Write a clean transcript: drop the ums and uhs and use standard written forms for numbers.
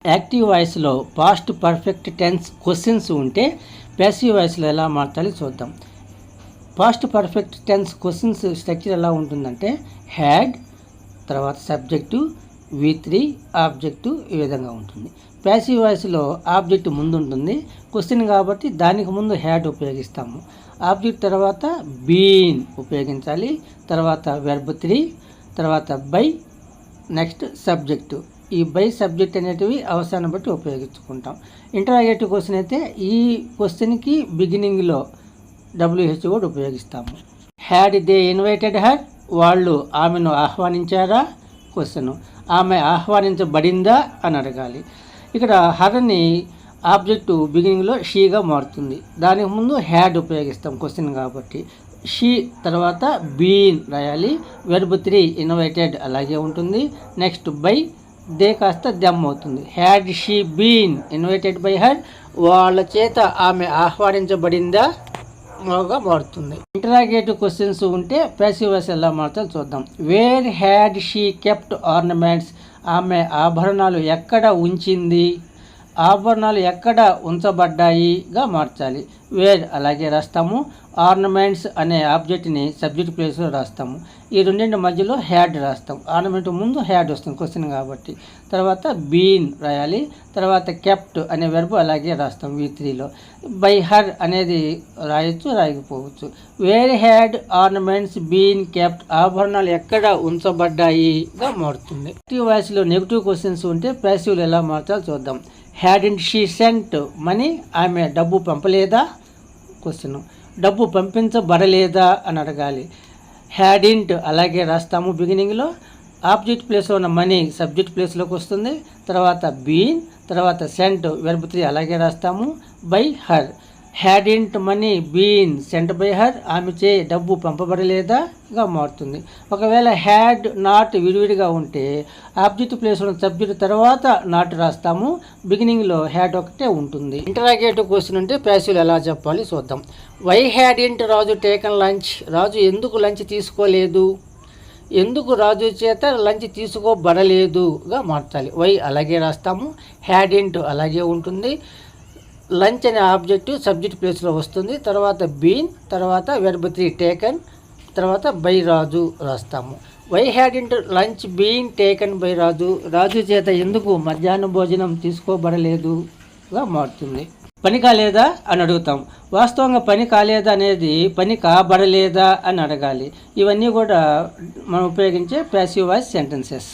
Active వాయిస్లో past perfect tense questions ఉంటే passive వాయిస్లో ఎలా మార్చాలి చూద్దాం. Past perfect tense questions structure ఎలా ఉంటుందంటే హ్యాడ్, తర్వాత సబ్జెక్టు, V3, ఆబ్జెక్టు, ఈ విధంగా ఉంటుంది. ప్యాసివ్ వాయిస్లో ఆబ్జెక్ట్ ముందు ఉంటుంది, క్వశ్చన్ కాబట్టి దానికి ముందు హ్యాడ్ ఉపయోగిస్తాము. ఆబ్జెక్ట్ తర్వాత బీన్ ఉపయోగించాలి, తర్వాత వెర్బ్ 3, తర్వాత బై, నెక్స్ట్ సబ్జెక్టు. ఈ బై సబ్జెక్ట్ అనేటివి అవసరాన్ని బట్టి ఉపయోగించుకుంటాం. ఇంటరాగేటివ్ క్వశ్చన్ అయితే ఈ క్వశ్చన్కి బిగినింగ్లో WH వర్డ్ ఉపయోగిస్తాము. హ్యాడ్ దే ఇన్వైటెడ్ హర్, వాళ్ళు ఆమెను ఆహ్వానించారా క్వశ్చన్. ఆమె ఆహ్వానించబడిందా అని అడగాలి. ఇక్కడ హర్ని ఆబ్జెక్టు బిగినింగ్లో షీగా మారుతుంది, దానికి ముందు హ్యాడ్ ఉపయోగిస్తాం క్వశ్చన్ కాబట్టి. షీ తర్వాత బీన్ రాయాలి. వెర్బ్ 3 ఇన్వైటెడ్ అలాగే ఉంటుంది. నెక్స్ట్ బై, దే కాస్త దెమ్ అవుతుంది. Had she been invited by her, వాళ్ళ చేత ఆమె ఆహ్వానించబడిందా గా మారుతుంది. ఇంటరాగేటివ్ క్వశ్చన్స్ ఉంటే ప్యాసివ్ వాయిస్ ఎలా మారుతాలో చూద్దాం. Where had she kept ornaments, ఆమె ఆభరణాలు ఎక్కడ ఉంచింది, ఆభరణాలు ఎక్కడ ఉంచబడ్డాయిగా మార్చాలి. వేర్ అలాగే రాస్తాము. ఆర్నమెంట్స్ అనే ఆబ్జెక్ట్ని సబ్జెక్ట్ ప్లేస్లో రాస్తాము. ఈ రెండింటి మధ్యలో హ్యాడ్ రాస్తాం. ఆర్నమెంట్ ముందు హ్యాడ్ వస్తుంది క్వశ్చన్ కాబట్టి. తర్వాత బీన్ రాయాలి. తర్వాత కెప్ట్ అనే వెర్బ్ అలాగే రాస్తాం V3లో. బై హర్ అనేది రాయొచ్చు, రాయకపోవచ్చు. Where had ornaments been kept, ఆభరణాలు ఎక్కడ ఉంచబడ్డాయిగా మారుతుంది. యాక్టివ్ వాయిస్లో నెగిటివ్ క్వశ్చన్స్ ఉంటే ప్యాసివ్లో ఎలా మార్చాలో చూద్దాం. హ్యాడింట్ షీ సెంట్ మనీ, ఆమె డబ్బు పంపలేదా క్వశ్చన్. డబ్బు పంపించబడలేదా అని అడగాలి. హ్యాడింట్ అలాగే రాస్తాము బిగినింగ్లో. ఆబ్జెక్ట్ ప్లేస్లో ఉన్న మనీ సబ్జెక్ట్ ప్లేస్లోకి వస్తుంది. తర్వాత బీన్, తర్వాత సెంట్ వెర్బ్ 3 అలాగే రాస్తాము. By her, hadn't money been sent by her, ఆమెచే డబ్బు పంపబడలేదాగా మారుతుంది. ఒకవేళ హ్యాడ్ నాట్ విడివిడిగా ఉంటే ఆబ్జెక్ట్ ప్లేస్లో సబ్జెక్ట్ తర్వాత నాట్ రాస్తాము, బిగినింగ్లో హ్యాడ్ ఒకటే ఉంటుంది. ఇంటరాగేటివ్ క్వశ్చన్ ఉంటే ప్యాసివ్లో ఎలా చెప్పాలి చూద్దాం. వై హ్యాడింట్ రాజు టేకన్ లంచ్, రాజు ఎందుకు లంచ్ తీసుకోలేదు, ఎందుకు రాజు చేత లంచ్ తీసుకోబడలేదుగా మార్చాలి. వై అలాగే రాస్తాము. హ్యాడింట్ అలాగే ఉంటుంది. లంచ్ అనే ఆబ్జెక్టు సబ్జెక్ట్ ప్లేస్లో వస్తుంది. తర్వాత బీన్, తర్వాత వెర్బ్ 3 టేకన్, తర్వాత బై రాజు రాస్తాము. Why hadn't lunch been taken by Raju, Raju చేత ఎందుకు మధ్యాహ్న భోజనం తీసుకోబడలేదుగా మారుతుంది. పని కాలేదా అని అడుగుతాం. వాస్తవంగా పని కాలేదా అనేది పని కాబడలేదా అని అడగాలి. ఇవన్నీ కూడా మనం ఉపయోగించే ప్యాసివ్ వాయిస్ సెంటెన్సెస్.